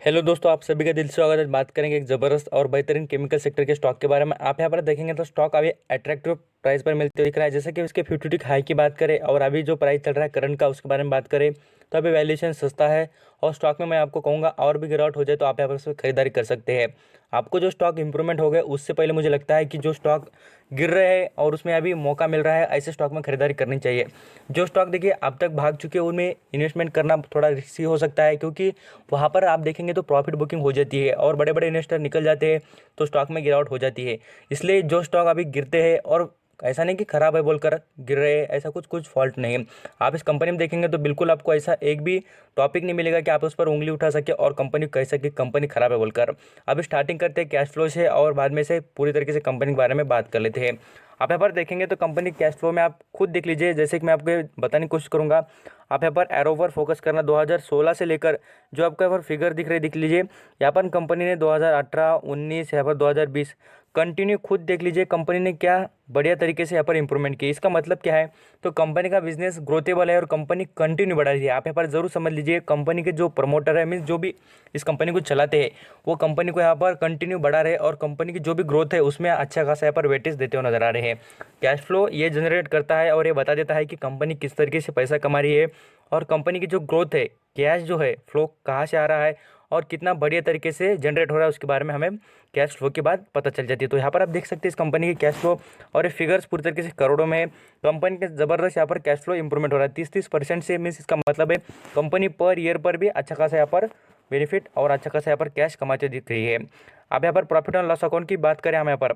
Hello दोस्तों, आप सभी का दिल से स्वागत है। बात करेंगे एक ज़बरदस्त और बेहतरीन केमिकल सेक्टर के स्टॉक के बारे में। आप यहाँ पर देखेंगे तो स्टॉक अभी अट्रैक्टिव प्राइस पर मिलते हुए दिख रहा है। जैसे कि उसके 52 हाई की बात करें और अभी जो प्राइस चल रहा है करंट का, उसके बारे में बात करें तो अभी वैल्यूएशन सस्ता है। और स्टॉक में मैं आपको कहूँगा और भी गिरावट हो जाए तो आप यहाँ पर उसमें खरीदारी कर सकते हैं। आपको जो स्टॉक इंप्रूवमेंट हो गए उससे पहले मुझे लगता है कि जो स्टॉक गिर रहे हैं और उसमें अभी मौका मिल रहा है, ऐसे स्टॉक में खरीदारी करनी चाहिए। जो स्टॉक देखिए अब तक भाग चुके हैं उनमें इन्वेस्टमेंट करना थोड़ा रिस्की हो सकता है, क्योंकि वहाँ पर आप देखेंगे तो प्रॉफिट बुकिंग हो जाती है और बड़े बड़े इन्वेस्टर निकल जाते हैं तो स्टॉक में गिरावट हो जाती है। इसलिए जो स्टॉक अभी गिरते हैं, और ऐसा नहीं कि खराब है बोलकर गिर रहे हैं, ऐसा कुछ कुछ फॉल्ट नहीं है। आप इस कंपनी में देखेंगे तो बिल्कुल आपको ऐसा एक भी टॉपिक नहीं मिलेगा कि आप उस पर उंगली उठा सके और कंपनी को कह सके कंपनी खराब है बोलकर। अभी स्टार्टिंग करते हैं कैश फ्लो से और बाद में से पूरी तरीके से कंपनी के बारे में बात कर लेते हैं। आप यहाँ पर देखेंगे तो कंपनी कैश फ्लो में आप खुद देख लीजिए, जैसे कि मैं आपको बताने की कोशिश करूंगा। आप यहाँ पर एरो पर फोकस करना, 2016 से लेकर जो आपको यहाँ पर फिगर दिख रही दिख लीजिए। यहाँ पर कंपनी ने 2018, 19, यहाँ पर 2020 कंटिन्यू खुद देख लीजिए कंपनी ने क्या बढ़िया तरीके से यहाँ पर इंप्रूवमेंट की। इसका मतलब क्या है, तो कंपनी का बिजनेस ग्रोथेबल है और कंपनी कंटिन्यू बढ़ा रही है। आप यहाँ पर जरूर समझ लीजिए, कंपनी के जो प्रमोटर है, मीन्स जो भी इस कंपनी को चलाते हैं, वो कंपनी को यहाँ पर कंटिन्यू बढ़ा रहे और कंपनी की जो भी ग्रोथ है उसमें अच्छा खासा यहाँ पर वेटेज देते हुए नजर आ रहे हैं। कैश फ्लो ये जनरेट करता है और ये बता देता है कि कंपनी किस तरीके से पैसा कमा रही है और कंपनी की जो ग्रोथ है, कैश जो है फ्लो कहाँ से आ रहा है और कितना बढ़िया तरीके से जनरेट हो रहा है, उसके बारे में हमें कैश फ्लो के बाद पता चल जाती है। तो यहाँ पर आप देख सकते हैं इस कंपनी की कैश फ्लो और ये फिगर्स पूरी तरीके से करोड़ों में है। कंपनी के ज़बरदस्त यहाँ पर कैश फ्लो इंप्रूवमेंट हो रहा है 30-30% से। मीन्स इसका मतलब है कंपनी पर ईयर पर भी अच्छा खासा यहाँ पर बेनिफिट और अच्छा खासा यहाँ पर कैश कमाते दिख रही है। अब यहाँ पर प्रॉफिट एंड लॉस अकाउंट की बात करें हम यहाँ पर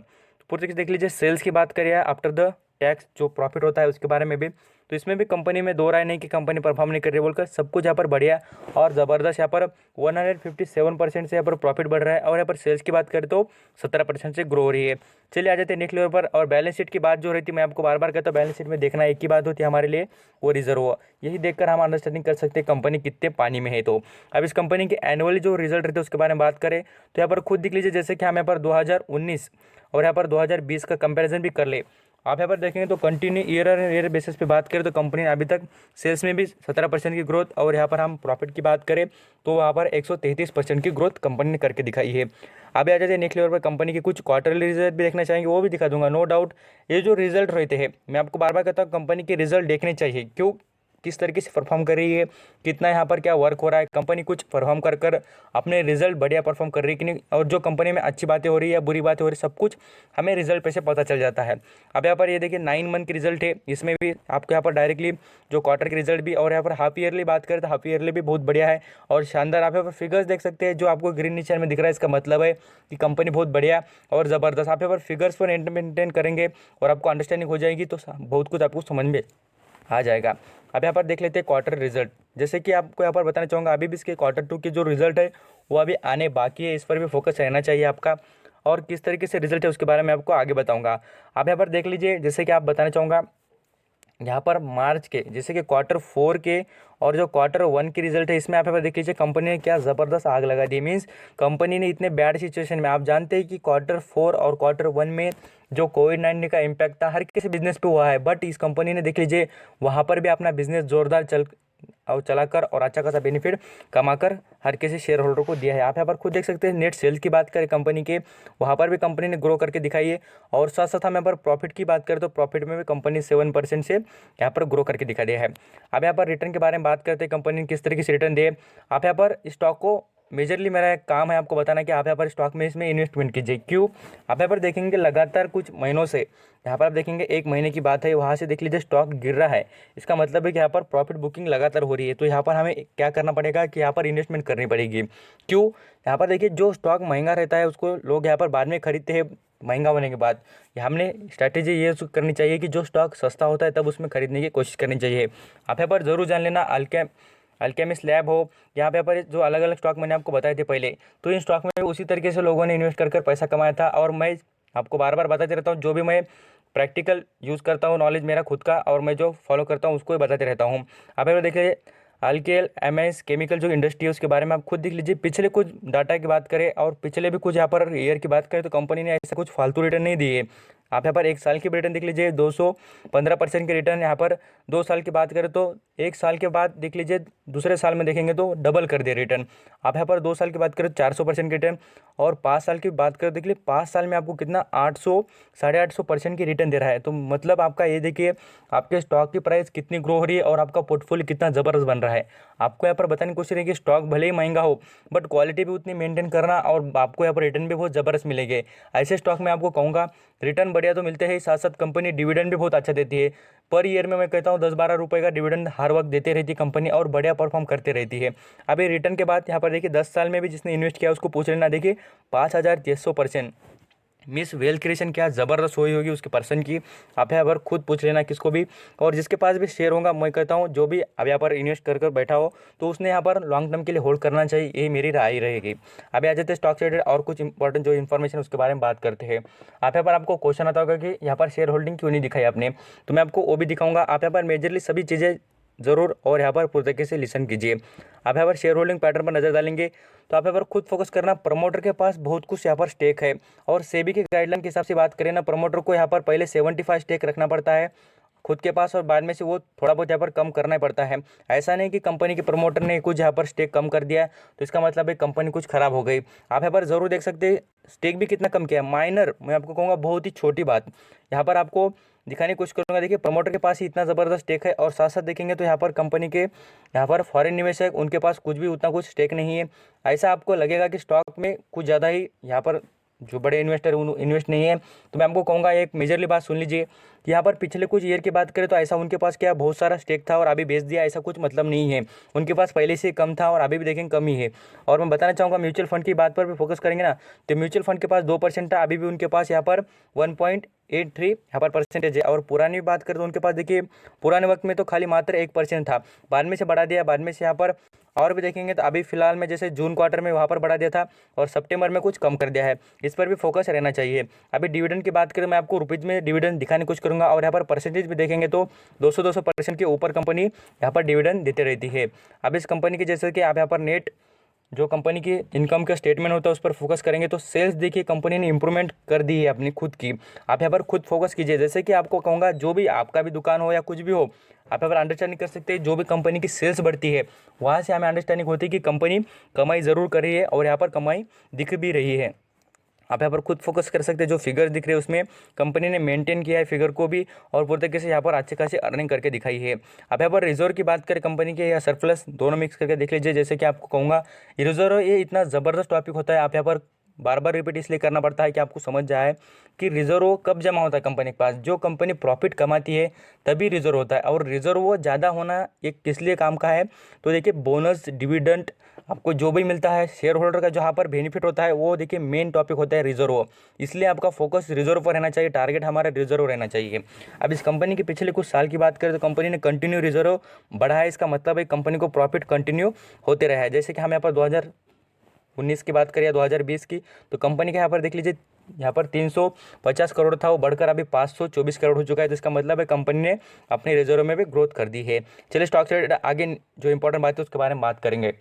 पूरी तरीके से देख लीजिए। सेल्स की बात करें आफ्टर द टैक्स जो प्रॉफिट होता है उसके बारे में भी, तो इसमें भी कंपनी में दो राय नहीं कि कंपनी परफॉर्म नहीं कर रही बोलकर। सब कुछ यहाँ पर बढ़िया और ज़बरदस्त यहाँ पर 157% से यहाँ पर प्रॉफिट बढ़ रहा है। और यहाँ पर सेल्स की बात करें तो 17% से ग्रो हो रही है। चलिए आ जाते हैं नेक्स्ट लेवल पर। और बैलेंस शीट की बात जो रहती है, मैं आपको बार बार कहता हूँ बैलेंस शीट में देखना एक ही बात होती है हमारे लिए, वो रिजर्व। यही देखकर हम अंडरस्टैंडिंग कर सकते हैं कंपनी कितने पानी में है। तो अब इस कंपनी के एनुअली जो रिजल्ट रहते हैं उसके बारे में बात करें तो यहाँ पर खुद देख लीजिए, जैसे कि हम यहाँ पर 2019 और यहाँ पर 2020 का कंपैरिजन भी कर ले। आप यहाँ पर देखेंगे तो कंटिन्यू ईयर बेसिस पे बात करें तो कंपनी अभी तक सेल्स में भी 17% की ग्रोथ, और यहाँ पर हम प्रॉफिट की बात करें तो वहाँ पर 133% की ग्रोथ कंपनी ने करके दिखाई है। अब आ जाते हैं नेक्स्ट लेवल पर। कंपनी के कुछ क्वार्टरली रिजल्ट भी देखना चाहेंगे, वो भी दिखा दूंगा नो डाउट। ये जो रिजल्ट रहते हैं, मैं आपको बार बार कहता हूँ कंपनी के रिजल्ट देखने चाहिए। क्यों, किस तरीके से परफॉर्म कर रही है, कितना यहाँ पर क्या वर्क हो रहा है, कंपनी कुछ परफॉर्म कर कर अपने रिजल्ट बढ़िया परफॉर्म कर रही है कि नहीं, और जो कंपनी में अच्छी बातें हो रही है या बुरी बातें हो रही है, सब कुछ हमें रिजल्ट पे से पता चल जाता है। अब यहाँ पर ये देखिए 9 मंथ की रिजल्ट है, इसमें भी आपको यहाँ पर डायरेक्टली जो क्वार्टर की रिजल्ट भी, और यहाँ पर हाफ ईयरली बात करें तो हाफ ईयरली भी बहुत बढ़िया है और शानदार। आप यहाँ पर फिगर्स देख सकते हैं जो आपको ग्रीन निशान में दिख रहा है, इसका मतलब है कि कंपनी बहुत बढ़िया और ज़बरदस्त। आप यहाँ पर फिगर्स पर मेंटेन करेंगे और आपको अंडरस्टैंडिंग हो जाएगी तो बहुत कुछ आपको समझ में आ जाएगा। अब यहाँ पर देख लेते हैं क्वार्टर रिजल्ट। जैसे कि आपको यहाँ पर बताना चाहूँगा, अभी भी इसके Q2 की जो रिजल्ट है वो अभी आने बाकी है, इस पर भी फोकस रहना चाहिए आपका। और किस तरीके से रिजल्ट है उसके बारे में आपको आगे बताऊँगा। आप यहाँ पर देख लीजिए, जैसे कि आप बताना चाहूँगा यहाँ पर मार्च के, जैसे कि Q4 के और जो Q1 की रिजल्ट है, इसमें आप यहाँ पर देख लीजिए कंपनी ने क्या ज़बरदस्त आग लगा दी। मीन्स कंपनी ने इतने बैड सिचुएशन में, आप जानते हैं कि Q4 और Q1 में जो कोविड-19 का इम्पैक्ट था हर किसी बिजनेस पे हुआ है, बट इस कंपनी ने देख लीजिए वहाँ पर भी अपना बिजनेस जोरदार चलाकर और अच्छा खासा बेनिफिट कमाकर हर किसी शेयर होल्डर को दिया है। आप यहाँ पर खुद देख सकते हैं। नेट सेल्स की बात करें कंपनी के, वहाँ पर भी कंपनी ने ग्रो करके दिखाई है। और साथ साथ हम यहाँ पर प्रॉफिट की बात करें तो प्रॉफिट में भी कंपनी 7% से यहाँ पर ग्रो करके दिखा दिया है। अब यहाँ पर रिटर्न के बारे में बात करते हैं, कंपनी ने किस तरीके से रिटर्न दिए। आप यहाँ पर स्टॉक को मेजरली मेरा एक काम है आपको बताना कि आप यहाँ पर स्टॉक में इसमें इन्वेस्टमेंट कीजिए। क्यों, आप यहाँ पर देखेंगे लगातार कुछ महीनों से, यहाँ पर आप देखेंगे 1 महीने की बात है, वहाँ से देख लीजिए स्टॉक गिर रहा है। इसका मतलब है कि यहाँ पर प्रॉफिट बुकिंग लगातार हो रही है। तो यहाँ पर हमें क्या करना पड़ेगा कि यहाँ पर इन्वेस्टमेंट करनी पड़ेगी। क्यों, यहाँ पर देखिए जो स्टॉक महंगा रहता है उसको लोग यहाँ पर बाद में खरीदते हैं महंगा होने के बाद। हमने स्ट्रैटेजी ये करनी चाहिए कि जो स्टॉक सस्ता होता है तब उसमें खरीदने की कोशिश करनी चाहिए। आप यहाँ पर ज़रूर जान लेना अल्केमिस्ट लैब हो, यहाँ पे पर जो अलग अलग स्टॉक मैंने आपको बताए थे पहले, तो इन स्टॉक में उसी तरीके से लोगों ने इन्वेस्ट कर पैसा कमाया था। और मैं आपको बार बार बताते रहता हूँ, जो भी मैं प्रैक्टिकल यूज़ करता हूँ नॉलेज मेरा खुद का, और मैं जो फॉलो करता हूँ उसको ही बताते रहता हूँ। अब अगर देखिए अल्केल एमएस केमिकल जो इंडस्ट्री है उसके बारे में आप खुद देख लीजिए। पिछले कुछ डाटा की बात करें और पिछले भी कुछ यहाँ पर ईयर की बात करें तो कंपनी ने ऐसा कुछ फालतू रिटर्न नहीं दिए। आप यहाँ पर 1 साल की रिटर्न देख लीजिए 215% की रिटर्न। यहाँ पर 2 साल की बात करें तो 1 साल के बाद देख लीजिए, दूसरे साल में देखेंगे तो डबल कर दिया रिटर्न। आप यहाँ पर 2 साल की बात करें 400% की रिटर्न, और 5 साल की बात करें देख लीजिए 5 साल में आपको कितना 800 850% की रिटर्न दे रहा है। तो मतलब आपका ये देखिए आपके स्टॉक की प्राइस कितनी ग्रो हो रही है और आपका पोर्टफोलियो कितना ज़बरदस्त बन रहा है। आपको यहाँ पर बताने की कोशिश रही कि स्टॉक भले ही महंगा हो बट क्वालिटी भी उतनी मेंटेन करना, और आपको यहाँ पर रिटर्न भी बहुत ज़बरदस्त मिलेंगे। ऐसे स्टॉक में आपको कहूँगा रिटर्न बढ़िया तो मिलते हैं, साथ साथ कंपनी डिविडेंड भी बहुत अच्छा देती है। पर ईयर में मैं कहता हूँ 10-12 रुपये का डिविडेंड हर वक्त देते रहती है कंपनी, और बढ़िया परफॉर्म करते रहती है। अभी रिटर्न के बाद यहाँ पर देखिए 10 साल में भी जिसने इन्वेस्ट किया उसको पूछ लेना, देखिए 5600%। मिस वेल्थ क्रिएशन क्या ज़बरदस्त हुई होगी उसके पर्सन की, आप यहाँ पर खुद पूछ लेना किसको भी। और जिसके पास भी शेयर होगा, मैं कहता हूँ जो भी अब यहाँ पर इन्वेस्ट कर बैठा हो तो उसने यहाँ पर लॉन्ग टर्म के लिए होल्ड करना चाहिए, यही मेरी राय रहेगी। अभी आ जाते हैं स्टॉक से रिलेटेड और कुछ इंपॉर्टेंट जो इन्फॉर्मेशन उसके बारे में बात करते हैं। आप यहाँ पर आपको क्वेश्चन आता होगा कि यहाँ पर शेयर होल्डिंग क्यों नहीं दिखाई आपने, तो मैं आपको वो भी दिखाऊंगा। आप यहाँ पर मेजरली सभी चीज़ें ज़रूर और यहाँ पर पूरी तरीके से लिसन कीजिए। आप यहाँ पर शेयर होल्डिंग पैटर्न पर नज़र डालेंगे तो आप यहाँ पर खुद फोकस करना, प्रमोटर के पास बहुत कुछ यहाँ पर स्टेक है, और सेबी के गाइडलाइन के हिसाब से बात करें ना, प्रमोटर को यहाँ पर पहले 75 स्टेक रखना पड़ता है खुद के पास, और बाद में से वो थोड़ा बहुत यहाँ पर कम करना ही पड़ता है। ऐसा नहीं कि कंपनी के प्रमोटर ने कुछ यहाँ पर स्टेक कम कर दिया तो इसका मतलब है कंपनी कुछ खराब हो गई। आप यहाँ पर ज़रूर देख सकते हैं स्टेक भी कितना कम किया, माइनर, मैं आपको कहूँगा बहुत ही छोटी बात यहाँ पर आपको दिखाने की कोशिश करूँगा। देखिए प्रमोटर के पास ही इतना ज़बरदस्त स्टेक है, और साथ साथ देखेंगे तो यहाँ पर कंपनी के यहाँ पर फॉरेन निवेशक उनके पास कुछ भी उतना कुछ स्टेक नहीं है। ऐसा आपको लगेगा कि स्टॉक में कुछ ज़्यादा ही यहाँ पर जो बड़े इन्वेस्टर इन्वेस्ट नहीं है, तो मैं आपको कहूँगा एक मेजरली बात सुन लीजिए कि यहाँ पर पिछले कुछ ईयर की बात करें तो ऐसा उनके पास क्या बहुत सारा स्टेक था और अभी बेच दिया, ऐसा कुछ मतलब नहीं है। उनके पास पहले से कम था और अभी भी देखेंगे कम ही है। और मैं बताना चाहूँगा म्यूचुअल फंड की बात पर भी फोकस करेंगे ना, तो म्यूचुअल फंड के पास 2% था, अभी भी उनके पास यहाँ पर 1.83 यहाँ पर परसेंटेज है। और पुरानी बात करें तो उनके पास देखिए पुराने वक्त में तो खाली मात्र 1% था, बाद में से बढ़ा दिया, बाद में से यहाँ पर और भी देखेंगे तो अभी फिलहाल में जैसे जून क्वार्टर में वहाँ पर बढ़ा दिया था और सितंबर में कुछ कम कर दिया है। इस पर भी फोकस रहना चाहिए। अभी डिविडेंड की बात करें, मैं आपको रुपीज़ में डिविडेंड दिखाने की कोशिश करूँगा, और यहाँ पर परसेंटेज भी देखेंगे तो 200% के ऊपर कंपनी यहाँ पर डिविडेंड देते रहती है। अब इस कंपनी की जैसे कि आप यहाँ पर नेट जो कंपनी की इनकम का स्टेटमेंट होता है उस पर फोकस करेंगे तो सेल्स देखिए कंपनी ने इंप्रूवमेंट कर दी है अपनी खुद की। आप यहाँ पर खुद फोकस कीजिए, जैसे कि आपको कहूँगा जो भी आपका भी दुकान हो या कुछ भी हो, आप यहाँ पर अंडरस्टैंडिंग कर सकते हैं। जो भी कंपनी की सेल्स बढ़ती है वहाँ से हमें अंडरस्टैंडिंग होती है कि कंपनी कमाई ज़रूर कर रही है और यहाँ पर कमाई दिख भी रही है। आप यहाँ पर खुद फोकस कर सकते हैं, जो फिगर दिख रहे हैं उसमें कंपनी ने मेंटेन किया है फिगर को भी, और पूरी तरीके से यहाँ पर अच्छे खासी अर्निंग करके दिखाई है। आप यहाँ पर रिजर्व की बात करें कंपनी के या सरप्लस, दोनों मिक्स करके देख लीजिए। जैसे कि आपको कहूँगा रिजर्व ये इतना ज़बरदस्त टॉपिक होता है, आप यहाँ पर बार बार रिपीट इसलिए करना पड़ता है कि आपको समझ जाए कि रिजर्व कब जमा होता है कंपनी के पास। जो कंपनी प्रॉफिट कमाती है तभी रिजर्व होता है, और रिजर्व ज़्यादा होना एक किस लिए काम का है, तो देखिए बोनस डिविडेंड आपको जो भी मिलता है शेयर होल्डर का जहाँ पर बेनिफिट होता है वो देखिए मेन टॉपिक होता है रिजर्व। इसलिए आपका फोकस रिजर्व पर रहना चाहिए, टारगेट हमारा रिजर्व रहना चाहिए। अब इस कंपनी के पिछले कुछ साल की बात करें तो कंपनी ने कंटिन्यू रिजर्व बढ़ा है, इसका मतलब है कंपनी को प्रॉफिट कंटिन्यू होते रहा है। जैसे कि हम यहाँ पर 2019 की बात करें या 2020 की, तो कंपनी के यहाँ पर देख लीजिए यहाँ पर 350 करोड़ था, वो बढ़कर अभी 524 करोड़ हो चुका है। तो इसका मतलब है कंपनी ने अपने रिजर्व में भी ग्रोथ कर दी है। चलिए स्टॉक से आगे जो इंपॉर्टेंट बात है उसके बारे में बात करेंगे।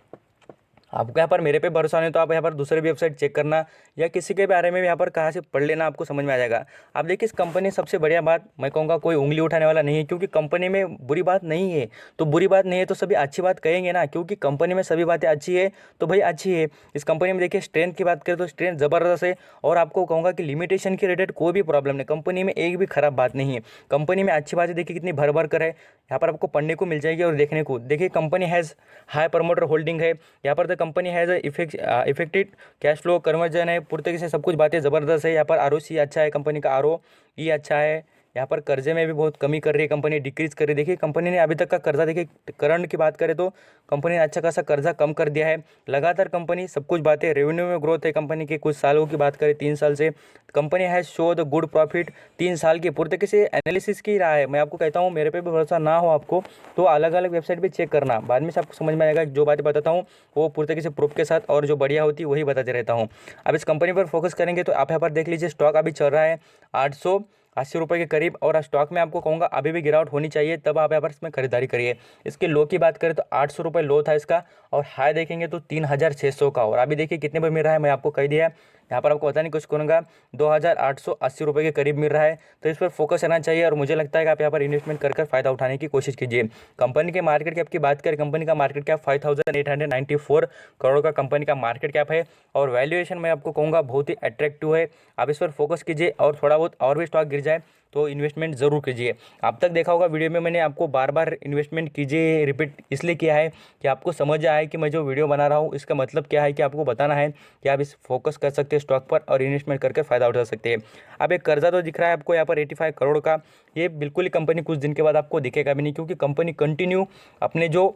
आपको यहाँ पर मेरे पे भरोसा नहीं तो आप यहाँ पर दूसरे वेबसाइट चेक करना या किसी के बारे में भी यहाँ पर कहाँ से पढ़ लेना, आपको समझ में आ जाएगा। आप देखिए इस कंपनी सबसे बढ़िया बात मैं कहूँगा कोई उंगली उठाने वाला नहीं है, क्योंकि कंपनी में बुरी बात नहीं है। तो बुरी बात नहीं है तो सभी अच्छी बात कहेंगे ना, क्योंकि कंपनी में सभी बातें अच्छी है तो भाई अच्छी है। इस कंपनी में देखिए स्ट्रेंथ की बात करें तो स्ट्रेंथ ज़बरदस्त है, और आपको कहूँगा कि लिमिटेशन के रिलेटेड कोई भी प्रॉब्लम नहीं, कंपनी में एक भी खराब बात नहीं है। कंपनी में अच्छी बातें देखिए कितनी भर भर कर है, यहाँ पर आपको पढ़ने को मिल जाएगी और देखने को। देखिए company has high promoter holding है, यहाँ पर the company has affected cash flow conversion है, पूरी तरीके से सब कुछ बातें ज़बरदस्त है। यहाँ पर ROC अच्छा है, कंपनी का ROE अच्छा है। यहाँ पर कर्जे में भी बहुत कमी कर रही है कंपनी, डिक्रीज कर रही है। देखिए कंपनी ने अभी तक का कर्जा देखिए करंट की बात करें तो कंपनी ने अच्छा खासा कर्जा कम कर दिया है। लगातार कंपनी सब कुछ बातें, रेवेन्यू में ग्रोथ है कंपनी के। कुछ सालों की बात करें 3 साल से company has show the good profit 3 साल की, पूरी तरीके से एनालिसिस की रहा है। मैं आपको कहता हूँ मेरे पे भी भरोसा ना हो आपको तो अलग अलग वेबसाइट पर चेक करना, बाद में से आपको समझ में आएगा। जो बातें बताता हूँ वो पूरी तरीके से प्रूफ के साथ, और जो बढ़िया होती है वही बताते रहता हूँ। अब इस कंपनी पर फोकस करेंगे तो आप यहाँ पर देख लीजिए स्टॉक अभी चल रहा है 880 रुपये के करीब, और स्टॉक में आपको कहूँगा अभी भी गिरावट होनी चाहिए, तब आप यहाँ पर इसमें खरीदारी करिए। इसके लो की बात करें तो 800 रुपये लो था इसका, और हाई देखेंगे तो 3600 का, और अभी देखिए कितने पर मिल रहा है, मैं आपको कह दिया है यहाँ पर आपको बताने की कोशिश करूँगा 2880 रुपये के करीब मिल रहा है। तो इस पर फोकस करना चाहिए और मुझे लगता है कि आप यहाँ पर इन्वेस्टमेंट कर फ़ायदा उठाने की कोशिश कीजिए। कंपनी के मार्केट कैप की बात करें, कंपनी का मार्केट कैप 5894 करोड़ का कंपनी का मार्केट कैप है और वैल्यूएशन मैं आपको कहूँगा बहुत ही अट्रैक्टिव है। आप इस पर फोकस कीजिए और थोड़ा बहुत और भी स्टॉक गिर जाए तो इन्वेस्टमेंट ज़रूर कीजिए। अब तक देखा होगा वीडियो में मैंने आपको बार बार इन्वेस्टमेंट कीजिए रिपीट इसलिए किया है कि आपको समझ आए कि मैं जो वीडियो बना रहा हूँ इसका मतलब क्या है, कि आपको बताना है कि आप इस फोकस कर सकते हैं स्टॉक पर और इन्वेस्टमेंट करके फ़ायदा उठा सकते हैं। अब एक कर्जा तो दिख रहा है आपको यहाँ पर 85 करोड़ का, ये बिल्कुल ही कंपनी कुछ दिन के बाद आपको दिखेगा भी नहीं, क्योंकि कंपनी कंटिन्यू अपने जो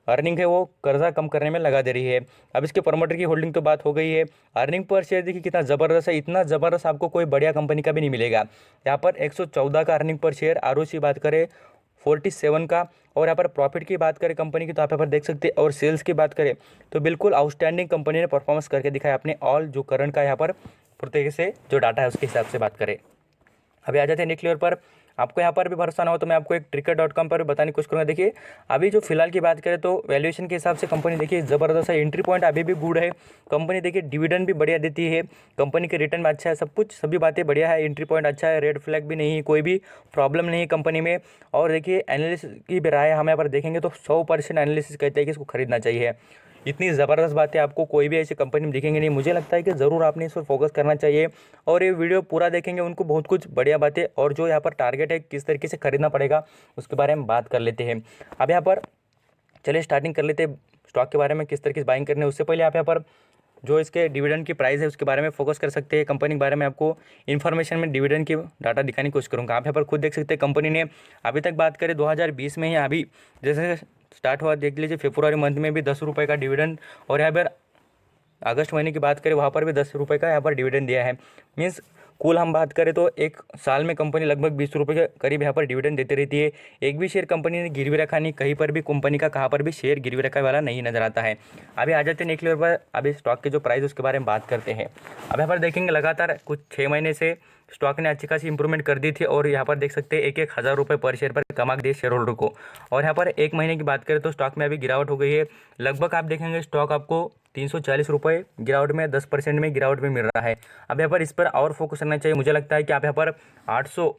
अर्निंग है वो कर्जा कम करने में लगा दे रही है। अब इसके प्रमोटर की होल्डिंग तो बात हो गई है। अर्निंग पर शेयर देखिए कितना ज़बरदस्त है, इतना ज़बरदस्त आपको कोई बढ़िया कंपनी का भी नहीं मिलेगा। यहाँ पर 114 का अर्निंग पर शेयर, ROC बात करें 47 का, और यहाँ पर प्रॉफिट की बात करें कंपनी की तो आप यहाँ पर देख सकते हैं, और सेल्स की बात करें तो बिल्कुल आउटस्टैंडिंग कंपनी ने परफॉर्मेंस करके दिखाया अपने ऑल जो करंट का यहाँ पर प्रत्येक से जो डाटा है उसके हिसाब से बात करें। अभी आ जाते हैं नेक्स्ट लेवल पर। आपको यहाँ पर भी भरोसा ना हो तो मैं आपको एक Tricker.com पर बताने की कोशिश करूँगा। देखिए अभी जो फिलहाल की बात करें तो वैल्यूएशन के हिसाब से कंपनी देखिए ज़बरदस्त है, एंट्री पॉइंट अभी भी गुड है। कंपनी देखिए डिविडेंड भी बढ़िया देती है, कंपनी के रिटर्न में अच्छा है, सब कुछ सभी बातें बढ़िया है, एंट्री पॉइंट अच्छा है, रेड फ्लैग भी नहीं है, कोई भी प्रॉब्लम नहीं है कंपनी में। और देखिए एनालिसिस की भी राय हम यहाँ पर देखेंगे तो 100% एनालिसिस कहते हैं कि इसको खरीदना चाहिए। इतनी ज़बरदस्त बातें आपको कोई भी ऐसी कंपनी में दिखेंगे नहीं। मुझे लगता है कि ज़रूर आपने इस पर फोकस करना चाहिए और ये वीडियो पूरा देखेंगे उनको बहुत कुछ बढ़िया बातें और जो यहाँ पर टारगेट है किस तरीके से खरीदना पड़ेगा उसके बारे में बात कर लेते हैं। अब यहाँ पर चलिए स्टार्टिंग कर लेते हैं स्टॉक के बारे में, किस तरीके से बाइंग करने। उससे पहले आप यहाँ पर जो इसके डिविडेंड की प्राइस है उसके बारे में फोकस कर सकते हैं। कंपनी के बारे में आपको इन्फॉर्मेशन में डिविडेंड की डाटा दिखाने की कोशिश करूँगा। आप यहाँ पर खुद देख सकते हैं कंपनी ने अभी तक बात करें 2020 में ही अभी जैसे स्टार्ट हुआ देख लीजिए, फरवरी मंथ में भी 10 रुपये का डिविडेंड, और यहाँ पर अगस्त महीने की बात करें वहाँ पर भी 10 रुपये का यहाँ पर डिविडेंड दिया है। मीन्स कुल हम बात करें तो एक साल में कंपनी लगभग 20 रुपये के करीब यहाँ पर डिविडेंड देती रहती है। एक भी शेयर कंपनी ने गिरवी रखा नहीं, कहीं पर भी कंपनी का कहाँ पर भी शेयर गिरवी रखा वाला नहीं नजर आता है। अभी आ जाते हैं नेक्स्ट लेवल पर, अभी स्टॉक के जो प्राइस उसके बारे में बात करते हैं। अब यहाँ पर देखेंगे लगातार कुछ 6 महीने से स्टॉक ने अच्छी खासी इंप्रूवमेंट कर दी थी और यहाँ पर देख सकते हैं 1,000 रुपये पर शेयर पर कमा दिए शेयर होल्डर को। और यहाँ पर एक महीने की बात करें तो स्टॉक में अभी गिरावट हो गई है, लगभग आप देखेंगे स्टॉक आपको 340 रुपये गिरावट में 10% में गिरावट में मिल रहा है। अब यहाँ पर इस पर और फोकस करना चाहिए। मुझे लगता है कि आप यहाँ पर 800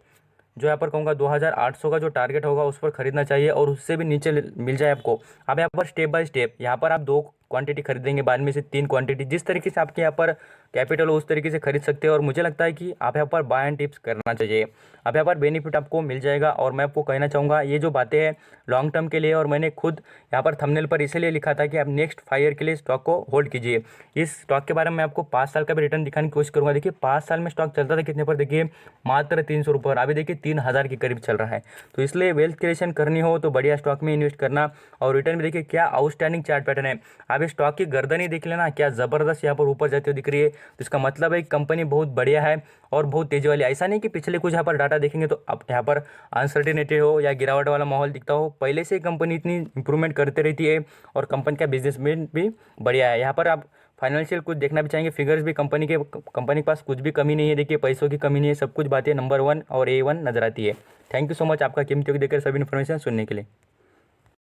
जो यहाँ पर कहूँगा 2800 का जो टारगेट होगा उस पर खरीदना चाहिए और उससे भी नीचे मिल जाए आपको। अब यहाँ पर स्टेप बाय स्टेप यहाँ पर आप 2 क्वांटिटी खरीदेंगे, बाद में से 3 क्वांटिटी, जिस तरीके से आपके यहाँ पर कैपिटल हो उस तरीके से खरीद सकते हैं। और मुझे लगता है कि आप यहाँ पर बाय एंड टिप्स करना चाहिए। अब यहाँ पर बेनिफिट आपको मिल जाएगा। और मैं आपको कहना चाहूँगा ये जो बातें हैं लॉन्ग टर्म के लिए, और मैंने खुद यहाँ पर थंबनेल पर इसलिए लिखा था कि आप नेक्स्ट 5 ईयर के लिए स्टॉक को होल्ड कीजिए। इस स्टॉक के बारे में मैं आपको 5 साल का भी रिटर्न दिखाने की कोशिश करूँगा। देखिए 5 साल में स्टॉक चलता था कितने पर, देखिए मात्र 300 रुपये, और अभी देखिए 3000 के करीब चल रहा है। तो इसलिए वेल्थ क्रिएशन करनी हो तो बढ़िया स्टॉक में इन्वेस्ट करना। और रिटर्न भी देखिए क्या आउटस्टैंडिंग चार्ट पैटर्न है। अब इस स्टॉक की गर्दन ही देख लेना, क्या ज़बरदस्त यहाँ पर ऊपर जाते हुए दिख रही है। तो इसका मतलब है कंपनी बहुत बढ़िया है और बहुत तेज़ी वाली। ऐसा नहीं कि पिछले कुछ यहाँ पर डाटा देखेंगे तो अब यहाँ पर अनसर्टिनिटी हो या गिरावट वाला माहौल दिखता हो, पहले से कंपनी इतनी इंप्रूवमेंट करते रहती है और कंपनी का बिजनेस में भी बढ़िया है। यहाँ पर आप फाइनेंशियल कुछ देखना भी चाहेंगे, फिगर्स भी कंपनी के पास कुछ भी कमी नहीं है। देखिए पैसों की कमी नहीं है, सब कुछ बातें नंबर 1 और A1 नजर आती है। थैंक यू सो मच आपका कीमती वक्त देकर सभी इन्फॉर्मेशन सुनने के लिए।